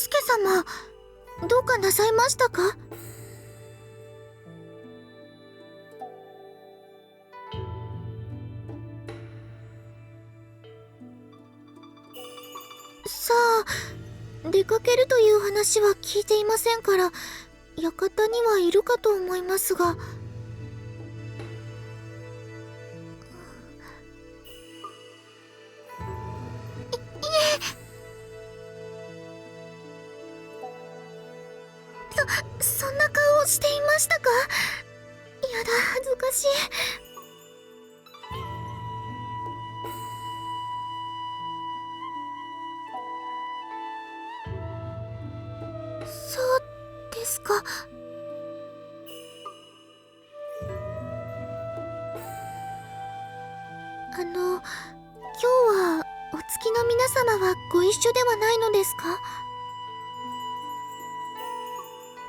介様、どうかなさいましたか？さあ、出かけるという話は聞いていませんから、館にはいるかと思いますが。そんな顔をしていましたか？やだ、恥ずかしい。そうですか。今日はお月の皆様はご一緒ではないのですか？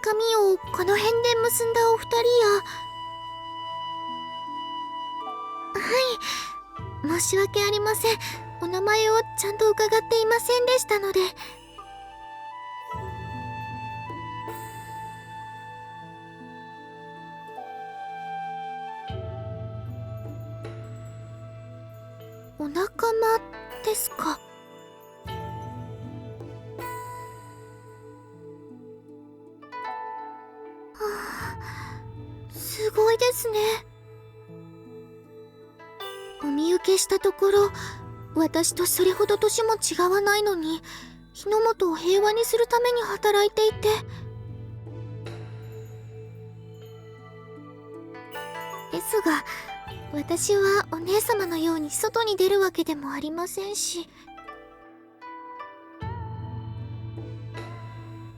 髪をこの辺で結んだお二人や。はい、申し訳ありません。お名前をちゃんと伺っていませんでしたので。お仲間ですか？すごいですね。お見受けしたところ、私とそれほど年も違わないのに、日の本を平和にするために働いていて。ですが、私はお姉様のように外に出るわけでもありませんし。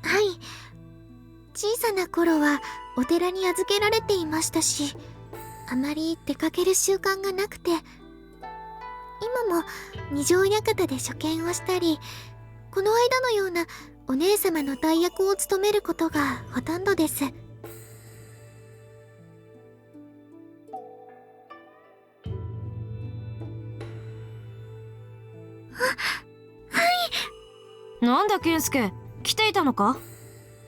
はい。小さな頃はお寺に預けられていましたし、あまり出かける習慣がなくて、今も二条館で所見をしたり、この間のようなお姉様の代役を務めることがほとんどです。なんだ健介、来ていたのか？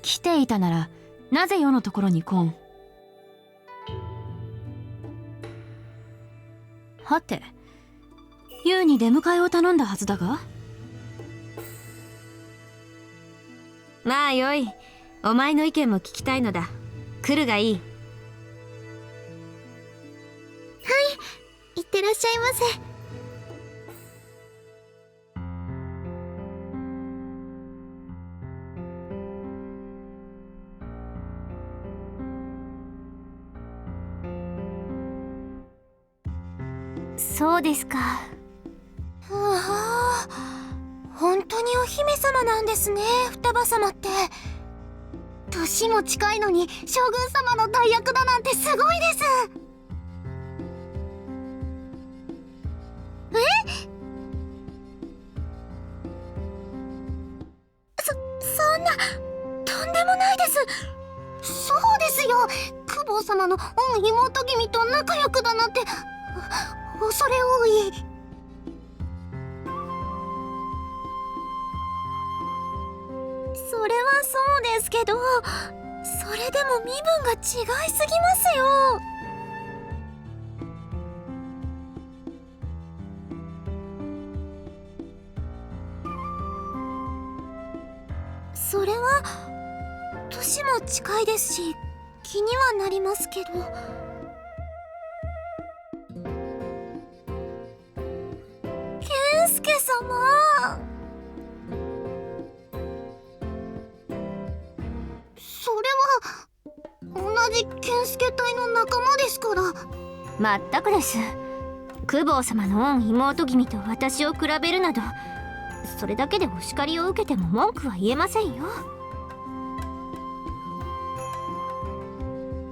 来ていたならなぜ余のところに来ん？はて、優に出迎えを頼んだはずだが。まあよい、お前の意見も聞きたいのだ。来るがいい。いってらっしゃいませ。そうですか。本当にお姫様なんですね、双葉様って。年も近いのに将軍様の代役だなんてすごいです。そんな、とんでもないです。そうですよ、公方様の御妹君と仲良くだなんて、恐れ多い。それはそうですけど、それでも身分が違いすぎますよ。それは年も近いですし気にはなりますけど。健介様、それは同じ健介隊の仲間ですから。まったくです。公方様の御妹君と私を比べるなど、それだけでお叱りを受けても文句は言えませんよ。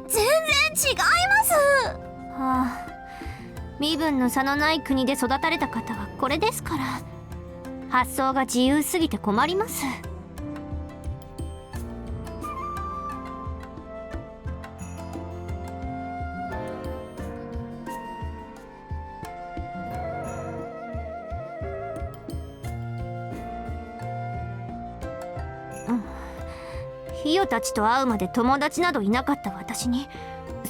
全然違います。はあ、身分の差のない国で育たれた方はこれですから、発想が自由すぎて困ります。ヒヨたちと会うまで友達などいなかった私に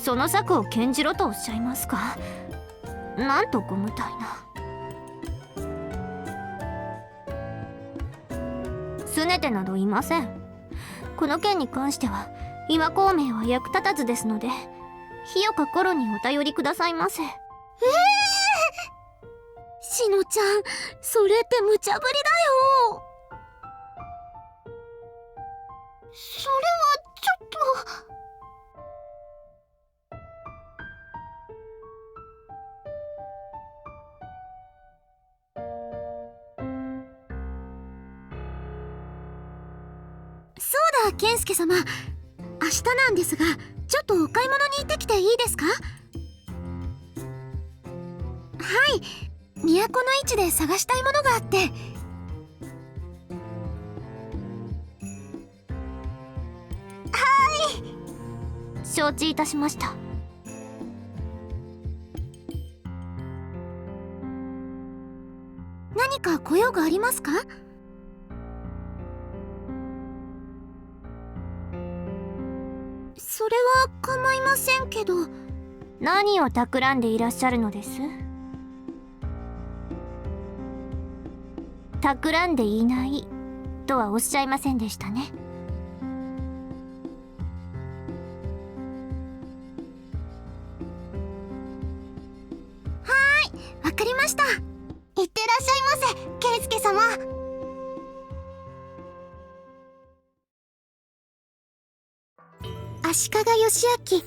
その策を献じろとおっしゃいますか。なんとご無体な。拗ねてなどいません。この件に関しては今孔明は役立たずですので、ひよか頃にお便りくださいませ。しのちゃん、それって無茶ぶりだよ。それはちょっと。そうだ、健介様。明日なんですが、ちょっとお買い物に行ってきていいですか？はい、都の市で探したいものがあって。承知いたしました。何かご用がありますか？それは構いませんけど。何を企んでいらっしゃるのです？企んでいないとはおっしゃいませんでしたね。わかりました。いってらっしゃいませ、圭介様。足利義明、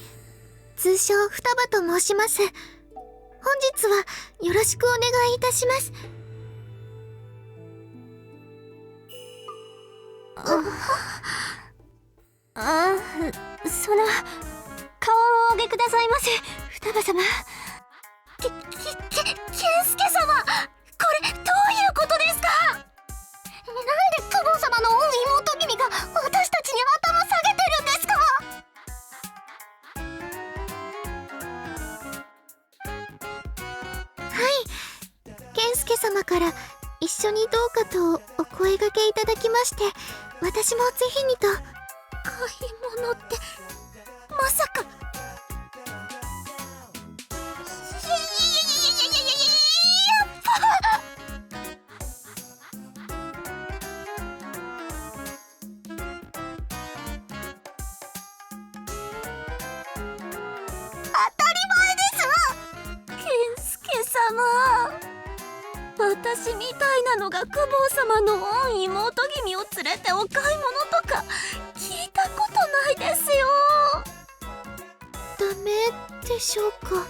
通称双葉と申します。本日はよろしくお願いいたします。その顔をお上げくださいませ、双葉様。圭介様、これどういうことですか？なんで公方様の御妹君が私たちに頭下げてるんですか？はい、健介様から一緒にどうかとお声掛けいただきまして、私もぜひにと。買い物ってまさか。私みたいなのが公方様の御妹君を連れてお買い物とか聞いたことないですよ。ダメでしょうか？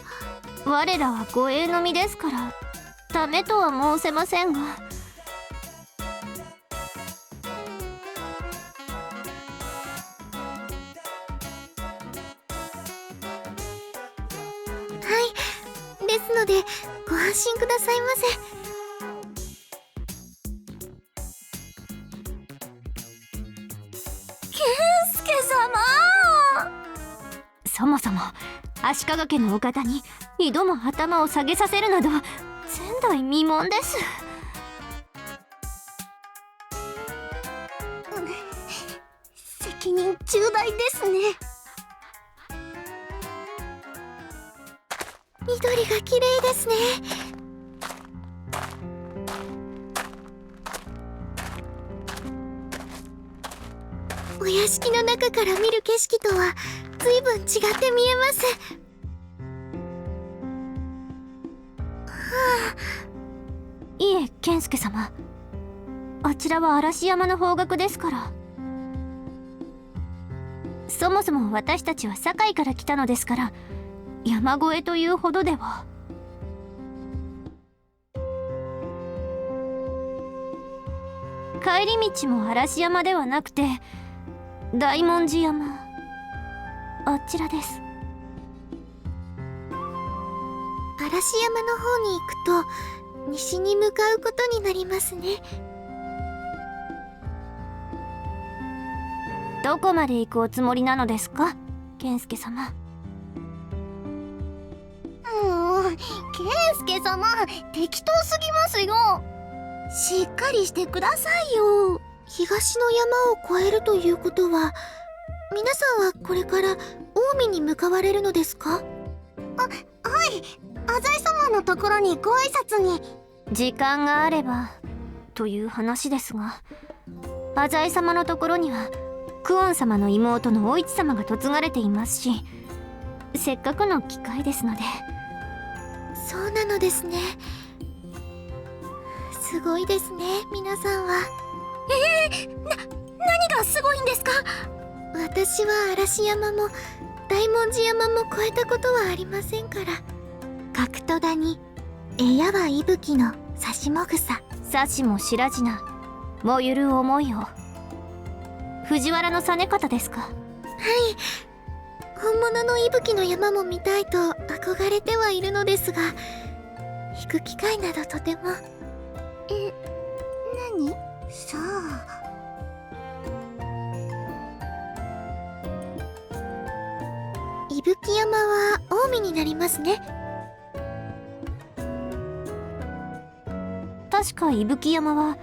我らは護衛の身ですからダメとは申せませんが。はい、ですのでご安心くださいませ。そもそも足利家のお方に2度も頭を下げさせるなど前代未聞です。責任重大ですね。緑が綺麗ですね。お屋敷の中から見る景色とは随分違って見えます。いえ、健介様、あちらは嵐山の方角ですから。そもそも私たちは堺から来たのですから、山越えというほどでは。帰り道も嵐山ではなくて大文字山、あちらです。嵐山の方に行くと西に向かうことになりますね。どこまで行くおつもりなのですか、健介様。健介様、適当すぎますよ。しっかりしてくださいよ。東の山を越えるということは皆さんはこれから近江に向かわれるのですか？はい、浅井様のところにご挨拶に。時間があればという話ですが、浅井様のところにはクオン様の妹のお市様が嫁がれていますし、せっかくの機会ですので。そうなのですね。すごいですね、皆さんは。何がすごいんですか？私は嵐山も大文字山も越えたことはありませんから。角戸谷、矢は息吹の差しもぐさ。幸も白地な燃ゆる思いを。藤原の実方ですか？はい、本物の息吹の山も見たいと憧れてはいるのですが、行く機会などとても。何？さあ。伊吹山は近江になりますね。確か伊吹山は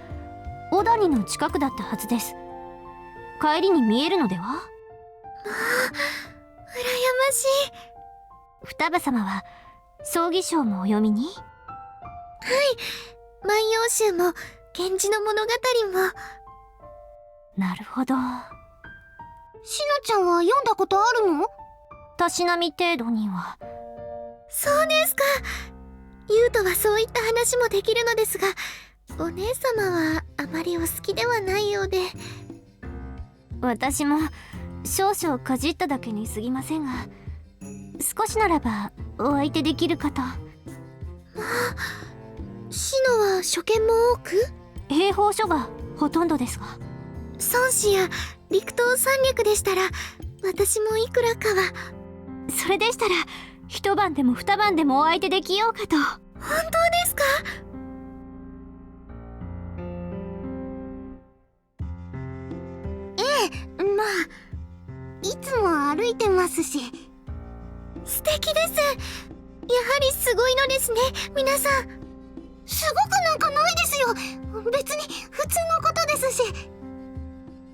小谷の近くだったはずです。帰りに見えるのでは？羨ましい。双葉様は葬儀賞もお読みに？万葉集も源氏の物語も。なるほど。しのちゃんは読んだことあるの？たしなみ程度には。そうですか。優斗はそういった話もできるのですが、お姉様はあまりお好きではないようで。私も少々かじっただけに過ぎませんが、少しならばお相手できるかと。志乃は初見も多く？兵法書がほとんどですが。孫子や陸東三略でしたら、私もいくらかは。それでしたら一晩でも二晩でもお相手できようかと。本当ですか？まあ、いつも歩いてますし。素敵です。やはりすごいのですね、皆さん。すごくなんかないですよ。別に普通のことですし。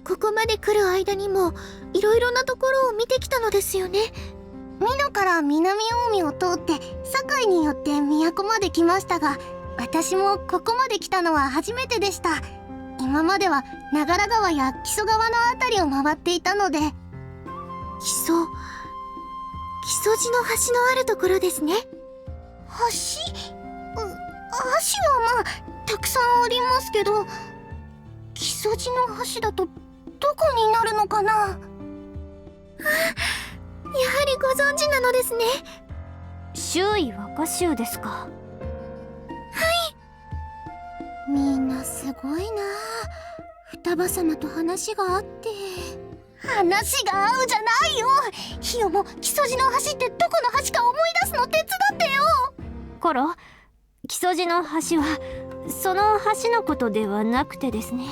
ここまで来る間にもいろいろなところを見てきたのですよね。美濃から南近江を通って堺によって都まで来ましたが、私もここまで来たのは初めてでした。今までは長良川や木曽川のあたりを回っていたので。木曽路の橋のあるところですね。橋はまあたくさんありますけど、木曽路の橋だとどこになるのかな？やはりご存知なのですね。周囲和歌集ですか？みんなすごいな。双葉様と話があって。話が合うじゃないよ。ヒヨも木曽路の橋ってどこの橋か思い出すの手伝ってよ。コロ、木曽路の橋はその橋のことではなくてですね。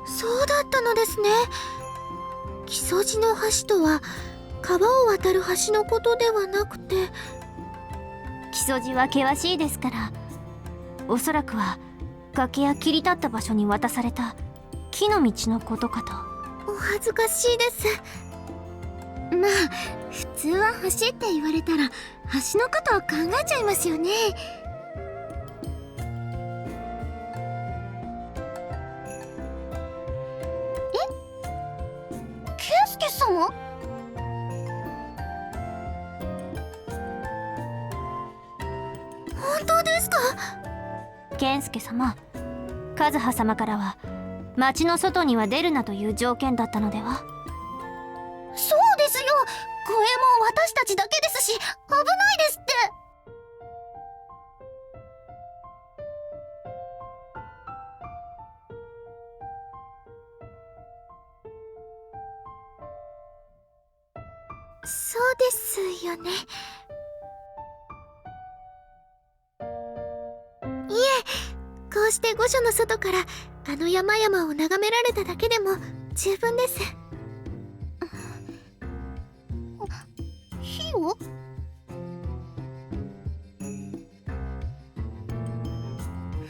そうだったのですね。木曽路の橋とは川を渡る橋のことではなくて。木曽路は険しいですから、おそらくは崖や切り立った場所に渡された木の道のことかと。お恥ずかしいです。まあ普通は橋って言われたら橋のことを考えちゃいますよね。健介様？本当ですか？健介様、和葉様からは町の外には出るなという条件だったのでは？そうですよ。護衛も私たちだけですし危ないですって。そうですよね。いえ、こうして御所の外からあの山々を眺められただけでも十分です。火を？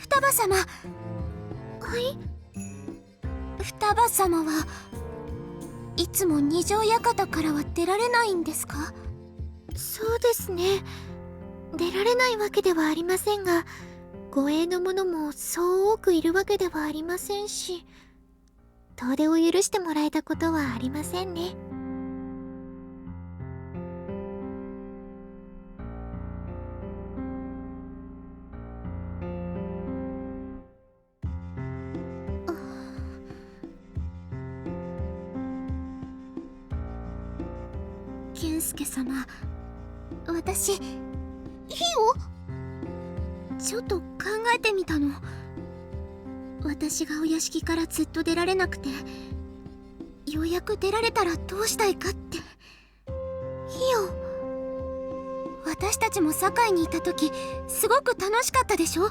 双葉様。はい。双葉様はいつも二条館からは出られないんですか？そうですね。出られないわけではありませんが、護衛の者もそう多くいるわけではありませんし、遠出を許してもらえたことはありませんね。健介様、私、火をちょっと考えてみたの。私がお屋敷からずっと出られなくて、ようやく出られたらどうしたいかって。火を、私たちも堺にいた時すごく楽しかったでしょ。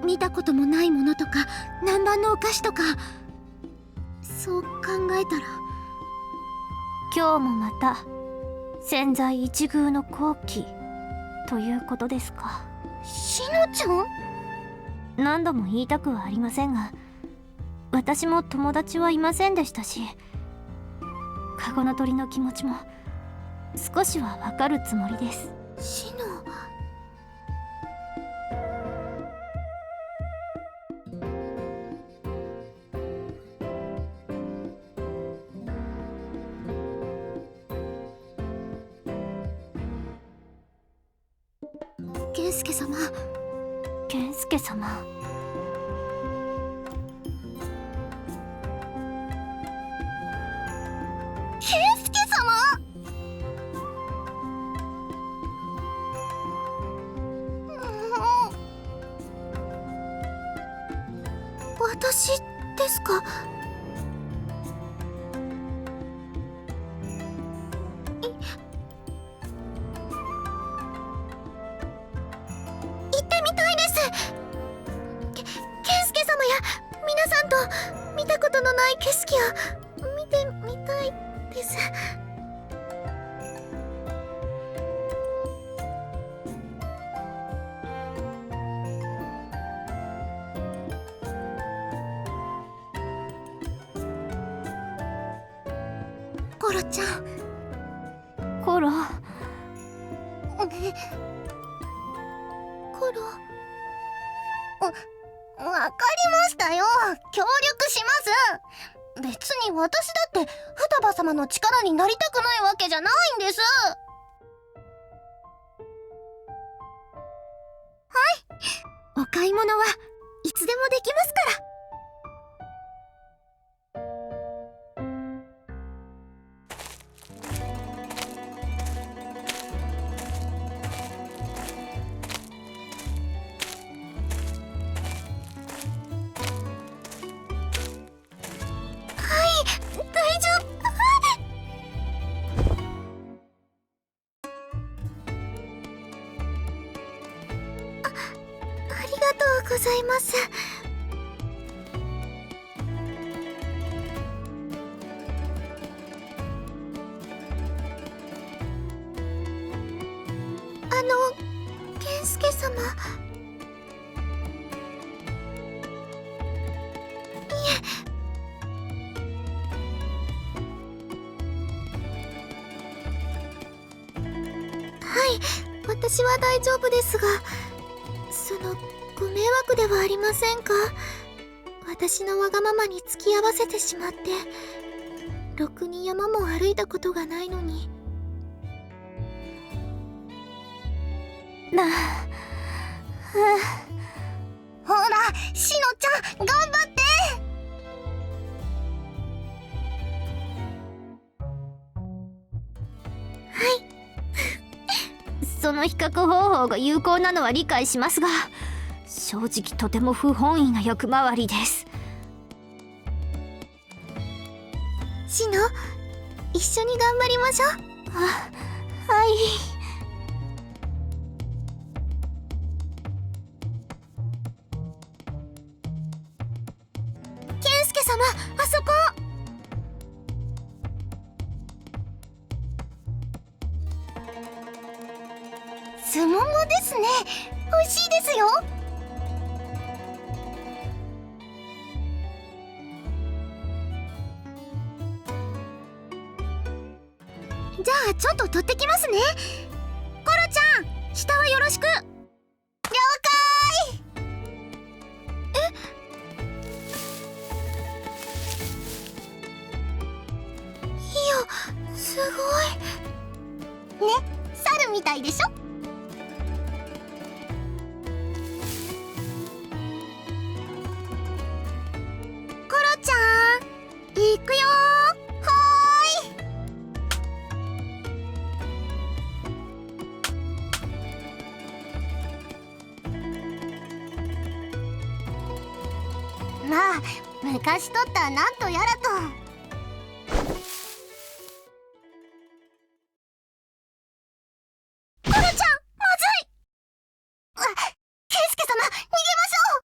見たこともないものとか南蛮のお菓子とか。そう考えたら今日もまた千載一遇の好機ということですか。しのちゃん？何度も言いたくはありませんが、私も友達はいませんでしたし、カゴの鳥の気持ちも少しはわかるつもりです。シノ。健介様。健介様。健介様。私ですか？行ってみたいです。健介様や皆さんと見たことのない景色を見てみたいです。コロちゃん。コロ。コロ。わかりましたよ。協力します。別に私だって双葉様の力になりたくないわけじゃないんです。はい、お買い物はいつでもできますから。大丈夫。ありがとうございます。健介様。私は大丈夫ですが、ご迷惑ではありませんか？私のわがままに付き合わせてしまって、ろくに山も歩いたことがないのに。ほら、しのちゃん、頑張って。その比較方法が有効なのは理解しますが、正直とても不本意な役回りです。シノ、一緒に頑張りましょう。はい。健介様、あそこ。すももですね。美味しいですよ。じゃあちょっと取ってきますね。コロちゃん、下はよろしく。了解。ヒヨ、すごい。ね、猿みたいでしょ。コロちゃん、行くよー。はーい。まあ、昔とったなんとやらと。コロちゃん、まずい。ケンスケ様、逃げましょう。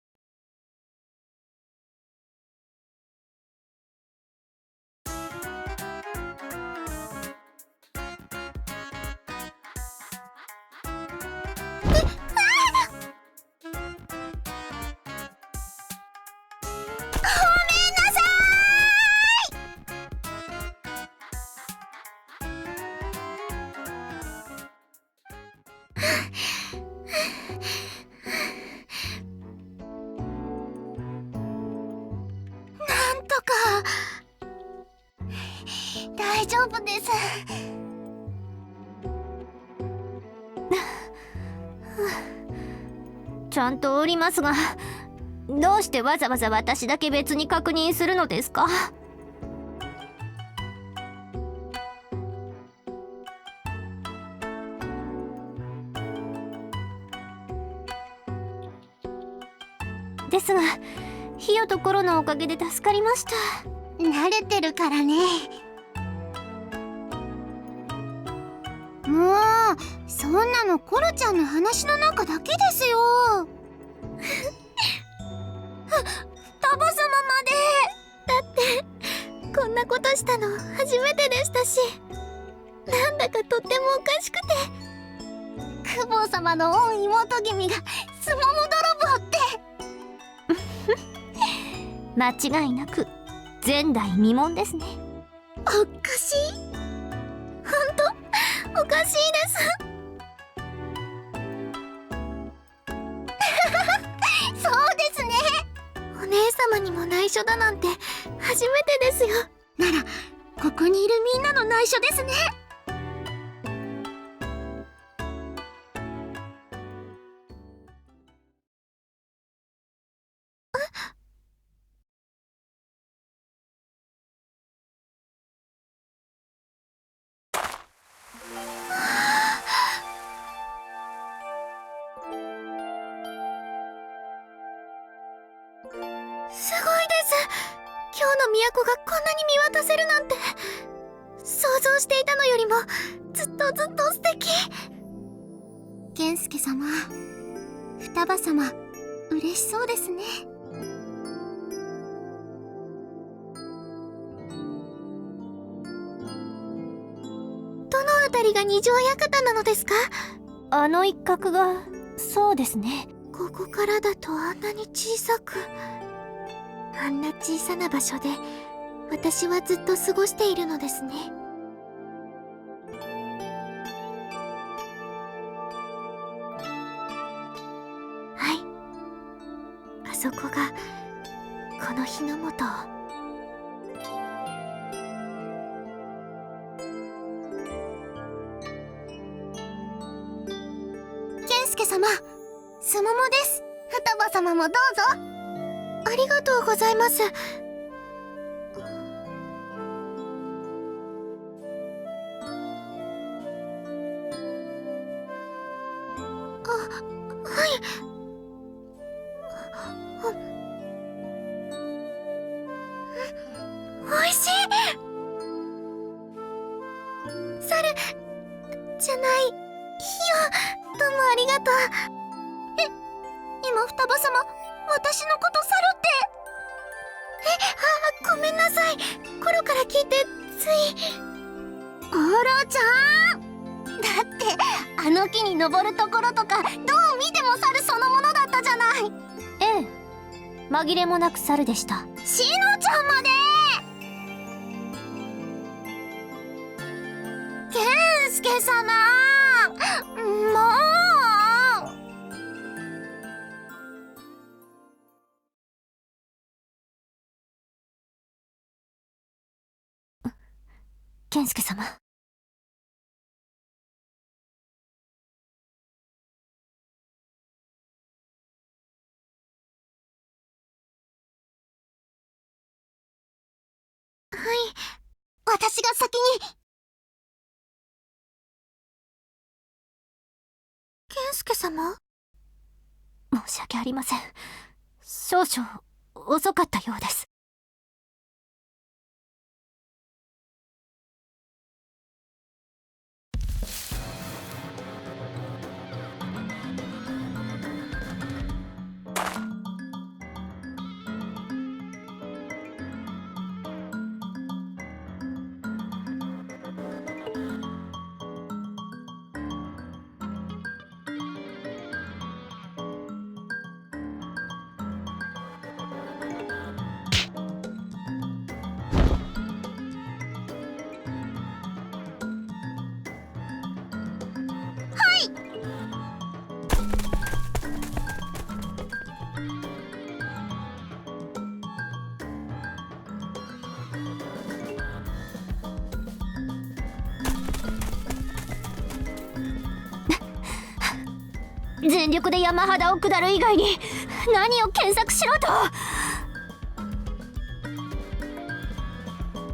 なんとか大丈夫です。ちゃんとおりますが、どうしてわざわざ私だけ別に確認するのですか？ですが、ヒヨとコロのおかげで助かりました。慣れてるからね。もうそんなのコロちゃんの話の中だけですよ。タバ様まで。だってこんなことしたの初めてでしたし、なんだかとってもおかしくて。クボウ様の御妹君がスモモ泥棒って。間違いなく前代未聞ですね。おかしい。ほんとおかしいです。そうですね。お姉様にも内緒だなんて初めてですよ。ならここにいるみんなの内緒ですね。すごいです。今日の都がこんなに見渡せるなんて、想像していたのよりもずっとずっと素敵。ケンスケ様、双葉様、嬉しそうですね。どのあたりが二条館なのですか？あの一角が、そうですね。ここからだとあんなに小さく、あんな小さな場所で私はずっと過ごしているのですね。はい、あそこがこの日の元。ケンスケ様、スモモです。双葉様もどうぞ。ありがとうございます。はい。おいしい。猿じゃない、ヒヨ、どうもありがとう。今双葉様、私のこと猿って。ごめんなさい。コロから聞いてつい。コロちゃん、だってあの木に登るところとかどう見ても猿そのものだったじゃない。ええ、紛れもなく猿でした。しのちゃんまで。ケン介様、もう。健介様。私が先に。健介様？申し訳ありません。少々遅かったようです。全力で山肌を下る以外に何を検索しろ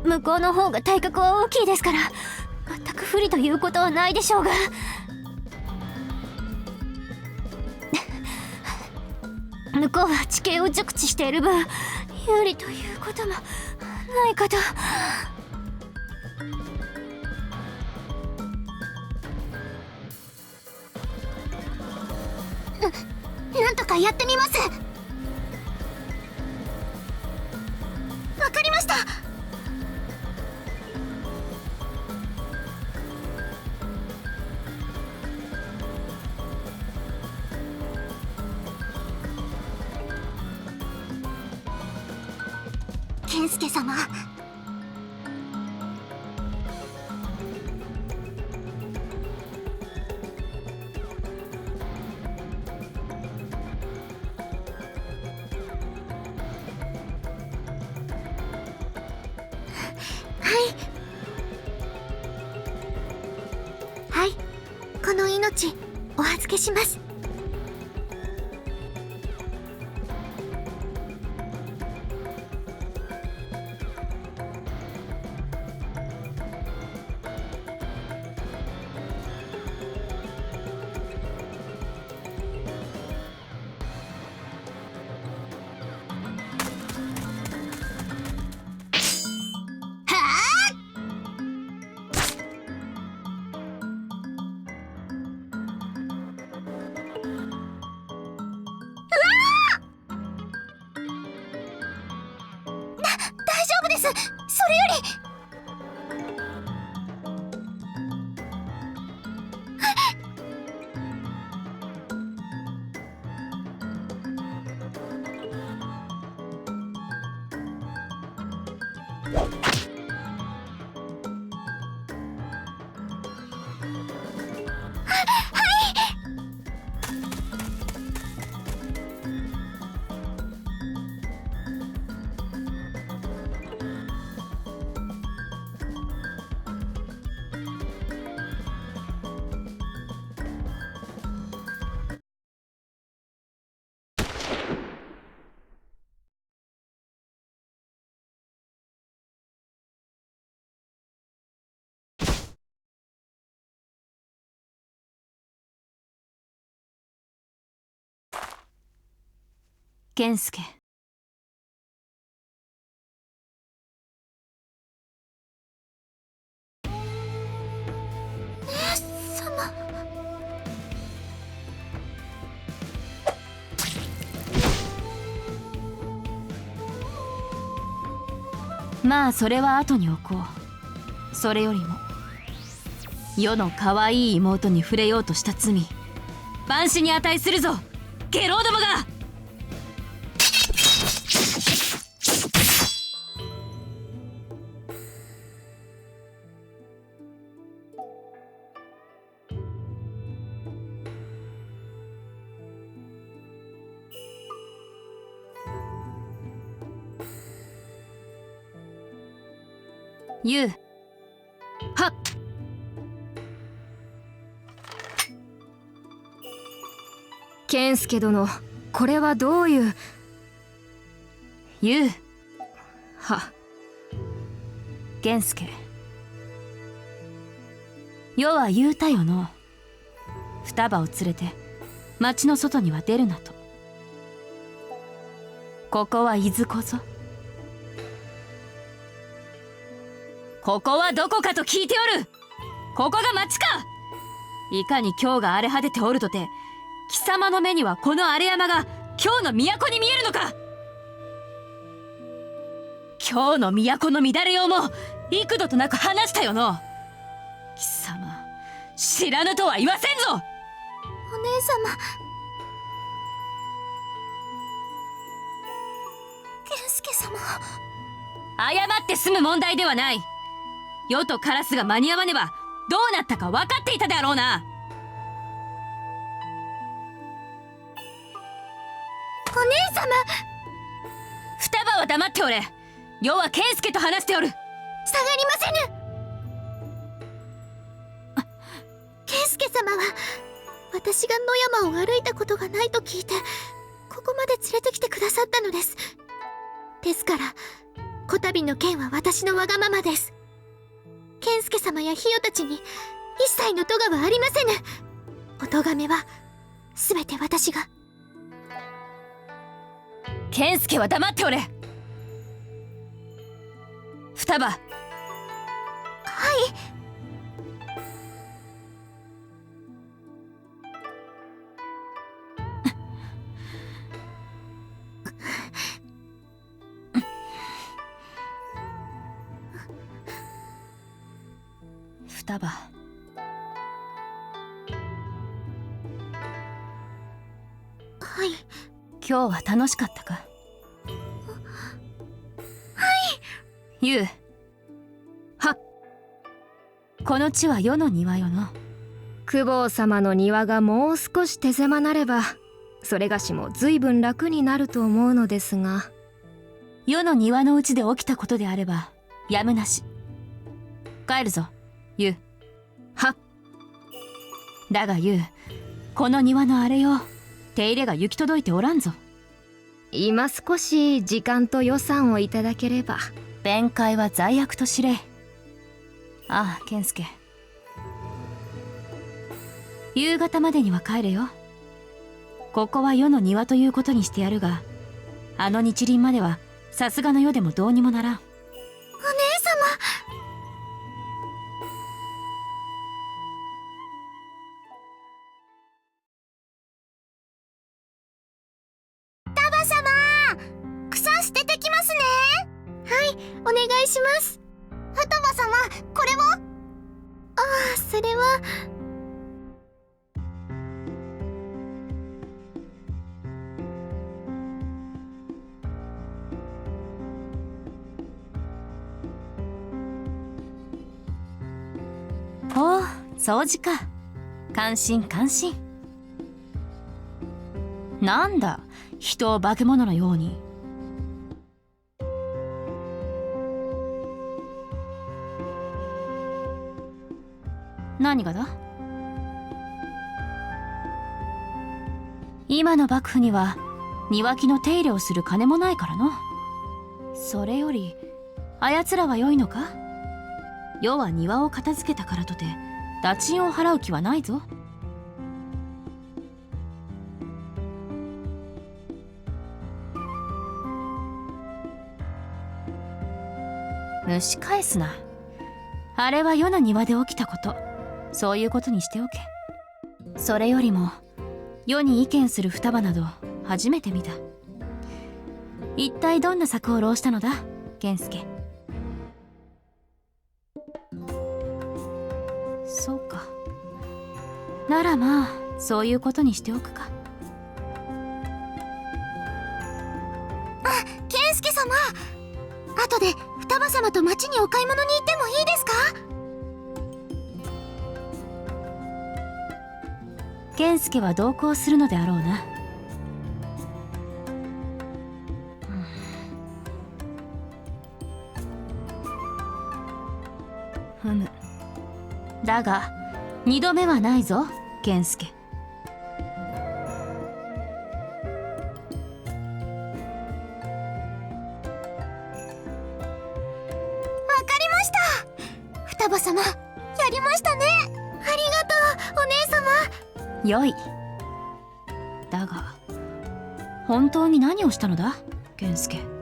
と。向こうの方が体格は大きいですから全く不利ということはないでしょうが、向こうは地形を熟知している分有利ということもないかと。なんとかやってみます。わかりました。健介様、はい、この命お預けします。大丈夫です。それより健介。まあそれは後に置こう。それよりも世の可愛い妹に触れようとした罪、万死に値するぞ下郎どもが。ユウ。はっ。健介殿、これはどういう。ユウ。は。源助。世は言うたよの。双葉を連れて町の外には出るなと。ここはいずこぞ。ここはどこかと聞いておる。ここが町か。いかに今日が荒れ果てておるとて、貴様の目にはこの荒れ山が今日の都に見えるのか。今日の都の乱れようも幾度となく話したよの。貴様知らぬとは言わせんぞ。お姉様。健介様。謝って済む問題ではない。世とカラスが間に合わねばどうなったか分かっていたであろうな。お姉様。双葉は黙っておれ。世は健介と話しておる。下がりませぬ。健介様は私が野山を歩いたことがないと聞いてここまで連れてきてくださったのです。ですからこたびの件は私のわがままです。健介様やひよたちに一切の咎はありませぬ。お咎めは全て私が。健介は黙っておれ。双葉。はい。双葉。はい。今日は楽しかったか。はい。ユウ。はっ。この地は世の庭よの。公方様の庭がもう少し手狭なればそれがしも随分楽になると思うのですが。世の庭のうちで起きたことであればやむなし。帰るぞユウ。はっ。だがユウ、この庭のあれよ、手入れが行き届いておらんぞ。今少し時間と予算をいただければ。弁解は罪悪と知れ。ああ健介、夕方までには帰れよ。ここは世の庭ということにしてやるが、あの日輪まではさすがの世でもどうにもならん。お姉様。草捨ててきますね。はい、お願いします。双葉様、これは。ああ、それは。おお、掃除か。感心感心。なんだ、人を化け物のように。何がだ。今の幕府には庭木の手入れをする金もないからの。それよりあやつらは良いのか。世は庭を片付けたからとて駄賃を払う気はないぞ。蒸し返すな。あれは世の庭で起きたこと、そういうことにしておけ。それよりも世に意見する双葉など初めて見た。一体どんな策を浪したのだ源助。そうか。ならまあそういうことにしておくか。健介様、後で双葉様と町にお買い物に行ってもいいですか。源助は同行するのであろうな。ふむ。だが二度目はないぞ、健介。双葉様、やりましたね。ありがとう、お姉様。よい。だが本当に何をしたのだ、健介。